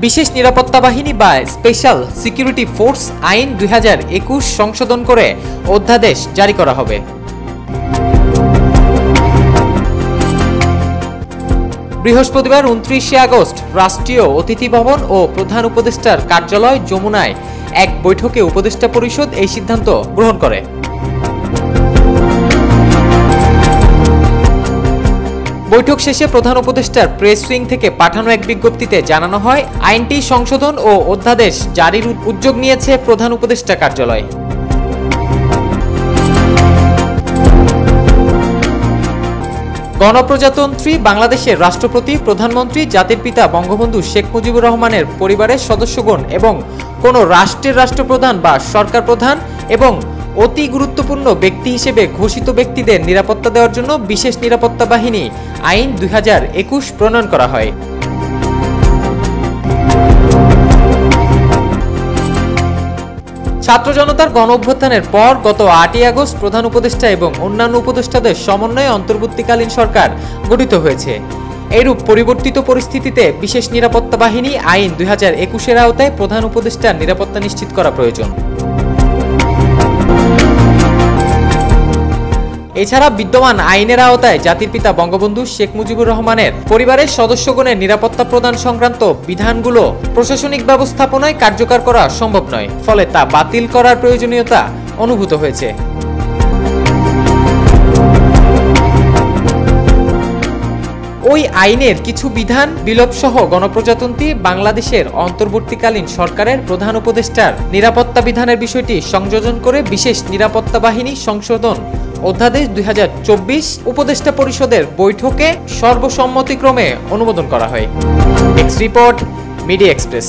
বিশেষ নিরাপত্তা বাহিনী বা স্পেশাল সিকিউরিটি ফোর্স আইন 2021 সংশোধন করে অধ্যাদেশ জারি করা হবে। বৃহস্পতিবার 29 আগস্ট রাষ্ট্রীয় অতিথি ভবন ও প্রধান উপদেষ্টার কার্যালয় যমুনায় এক বৈঠকে উপদেষ্টা পরিষদ এই সিদ্ধান্ত গ্রহণ করে। বৈঠক শেষে প্রধান উপদেষ্টার প্রেস উইং থেকে পাঠানো এক বিজ্ঞপ্তিতে জানানো হয়, আইনটি সংশোধন ও অধ্যাদেশ জারির উদ্যোগ নিয়েছে প্রধান উপদেষ্টা কার্যালয়। গণপ্রজাতন্ত্রী বাংলাদেশের রাষ্ট্রপতি, প্রধানমন্ত্রী, জাতির পিতা বঙ্গবন্ধু শেখ মুজিবুর রহমানের পরিবারের সদস্যগণ এবং কোন রাষ্ট্রের রাষ্ট্রপ্রধান বা সরকার প্রধান এবং অতি গুরুত্বপূর্ণ ব্যক্তি হিসেবে ঘোষিত ব্যক্তিদের নিরাপত্তা দেওয়ার জন্য বিশেষ নিরাপত্তা বাহিনী আইন 2021 প্রণয়ন করা হয়। ছাত্র জনতার গণ অভ্যুত্থানের পর গত 8 আগস্ট প্রধান উপদেষ্টা এবং অন্যান্য উপদেষ্টাদের সমন্বয়ে অন্তর্বর্তীকালীন সরকার গঠিত হয়েছে। এইরূপ পরিবর্তিত পরিস্থিতিতে বিশেষ নিরাপত্তা বাহিনী আইন 2021 আওতায় প্রধান উপদেষ্টার নিরাপত্তা নিশ্চিত করা প্রয়োজন। এছাড়া বিদ্যমান আইনের আওতায় জাতির পিতা বঙ্গবন্ধু শেখ মুজিবুর রহমানের পরিবারের সদস্যগণের নিরাপত্তা প্রদান সংক্রান্ত বিধানগুলো প্রশাসনিক ব্যবস্থাপনায় কার্যকর করা সম্ভব নয়, ফলে তা বাতিল করার প্রয়োজনীয়তা অনুভূত হয়েছে। ওই আইনের কিছু বিধান বিলোপ সহ গণপ্রজাতন্ত্রী বাংলাদেশের অন্তর্বর্তীকালীন সরকারের প্রধান উপদেষ্টার নিরাপত্তা বিধানের বিষয়টি সংযোজন করে বিশেষ নিরাপত্তা বাহিনী সংশোধন অধ্যাদেশ 2024 উপদেষ্টা পরিষদের বৈঠকে সর্বসম্মতিক্রমে অনুমোদন করা হয়। X report, media express.